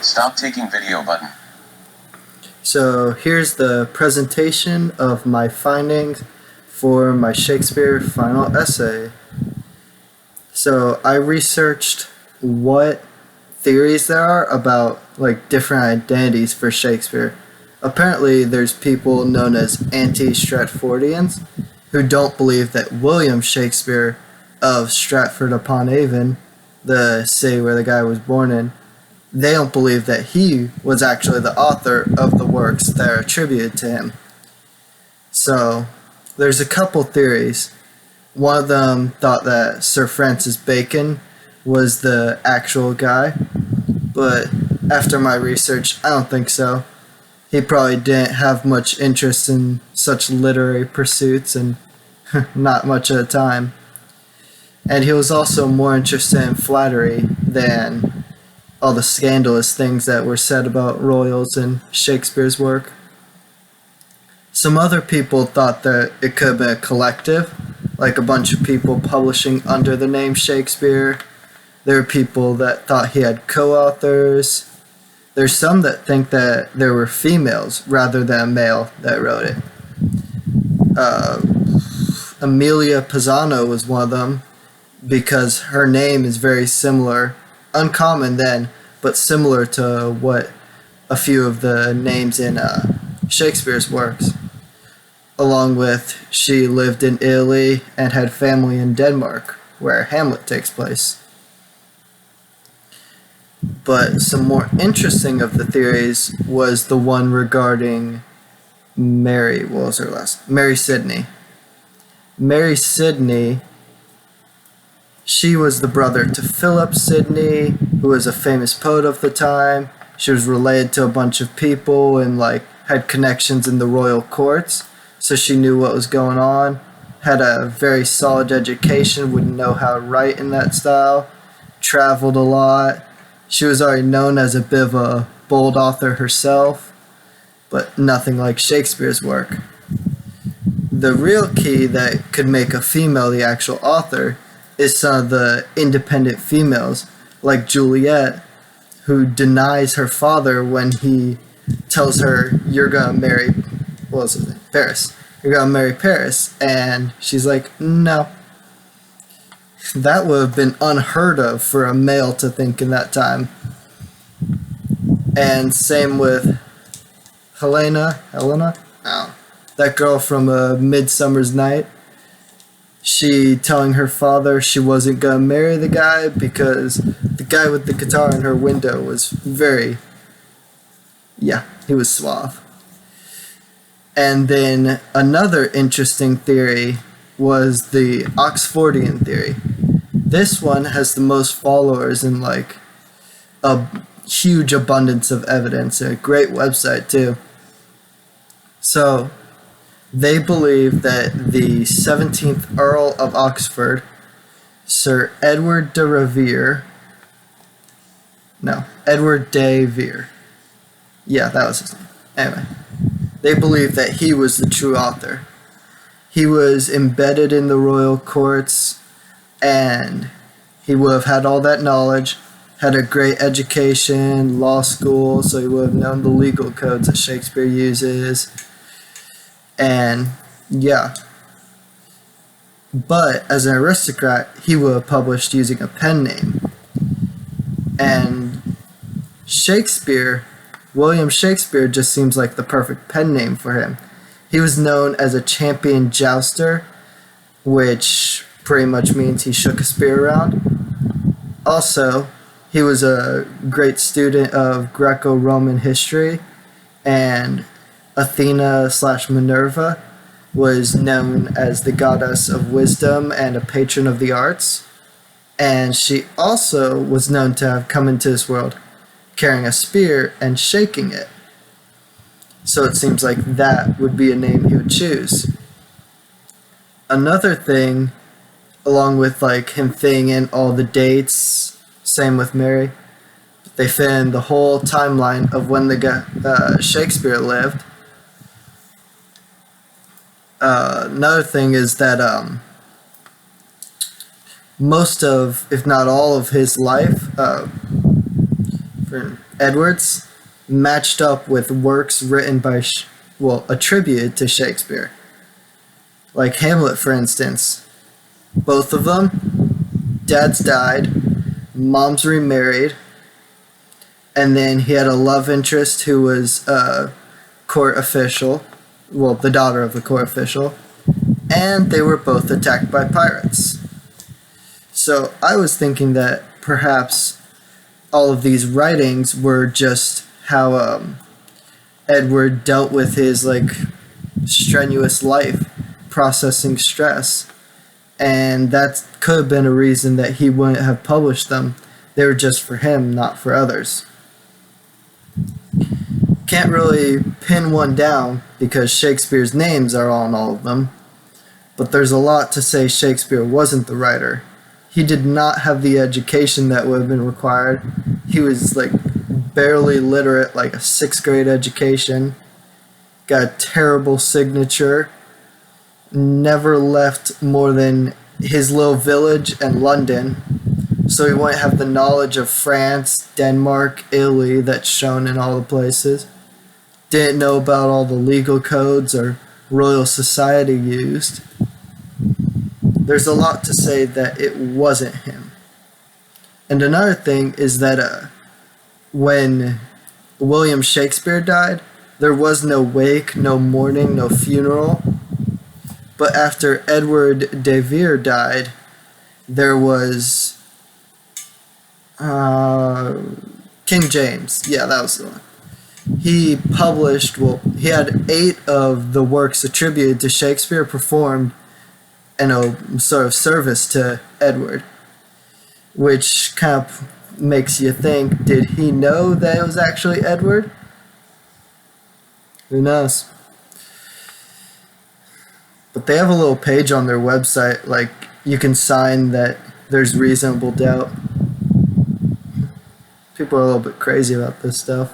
Stop taking video button. So here's the presentation of my findings for my Shakespeare final essay. So I researched what theories there are about different identities for Shakespeare. Apparently there's people known as anti-Stratfordians who don't believe that William Shakespeare of Stratford-upon-Avon, the city where the guy was born in, they don't believe that he was actually the author of the works that are attributed to him. So there's a couple theories. One of them thought that Sir Francis Bacon was the actual guy, but after my research, I don't think so. He probably didn't have much interest in such literary pursuits and not much at the time. And he was also more interested in flattery than all the scandalous things that were said about royals in Shakespeare's work. Some other people thought that it could have been a collective, like a bunch of people publishing under the name Shakespeare. There were people that thought he had co-authors. There's some that think that there were females rather than a male that wrote it. Amelia Pisano was one of them because her name is very similar, uncommon then, but similar to what a few of the names in Shakespeare's works. Along with she lived in Italy and had family in Denmark, where Hamlet takes place. But some more interesting of the theories was the one regarding Mary Sidney. Mary Sidney, she was the brother to Philip Sidney, who was a famous poet of the time. She was related to a bunch of people and had connections in the royal courts, so she knew what was going on, had a very solid education, would know how to write in that style, traveled a lot. She was already known as a bit of a bold author herself, but nothing like Shakespeare's work. The real key that could make a female the actual author is some of the independent females, like Juliet, who denies her father when he tells her, you're gonna marry, Paris. You're gonna marry Paris. And she's like, no. That would have been unheard of for a male to think in that time. And same with Helena, that girl from A Midsummer's Night. She telling her father she wasn't gonna marry the guy because the guy with the guitar in her window was he was suave. And then another interesting theory was the Oxfordian theory. This one has the most followers and a huge abundance of evidence, a great website too. So they believe that the 17th Earl of Oxford, Sir Edward de Vere. Yeah, that was his name. Anyway, they believe that he was the true author. He was embedded in the royal courts, and he would have had all that knowledge, had a great education, law school, so he would have known the legal codes that Shakespeare uses. And yeah. But as an aristocrat, he would have published using a pen name. And William Shakespeare just seems like the perfect pen name for him. He was known as a champion jouster, which pretty much means he shook a spear around. Also, he was a great student of Greco-Roman history, and Athena/Minerva was known as the goddess of wisdom and a patron of the arts. And she also was known to have come into this world carrying a spear and shaking it. So it seems like that would be a name he would choose. Another thing, along with him fitting in all the dates, same with Mary, they fit in the whole timeline of when Shakespeare lived. Another thing is that most of, if not all of his life, for Edwards matched up with works written by, attributed to Shakespeare. Like Hamlet, for instance. Both of them, dads died, moms remarried, and then he had a love interest who was a court official, the daughter of the court official, and they were both attacked by pirates. So I was thinking that perhaps all of these writings were just how Edward dealt with his strenuous life, processing stress, and that could have been a reason that he wouldn't have published them. They were just for him, not for others. Can't really pin one down because Shakespeare's names are on all of them, but there's a lot to say Shakespeare wasn't the writer. He did not have the education that would have been required. He was barely literate, like a 6th grade education, got a terrible signature, never left more than his little village and London, so he wouldn't have the knowledge of France, Denmark, Italy that's shown in all the places. Didn't know about all the legal codes or royal society used. There's a lot to say that it wasn't him. And another thing is that when William Shakespeare died, there was no wake, no mourning, no funeral. But after Edward de Vere died, there was King James. Yeah, that was the one. He published, he had 8 of the works attributed to Shakespeare performed in a sort of service to Edward, which kind of makes you think, did he know that it was actually Edward? Who knows? But they have a little page on their website, you can sign that there's reasonable doubt. People are a little bit crazy about this stuff.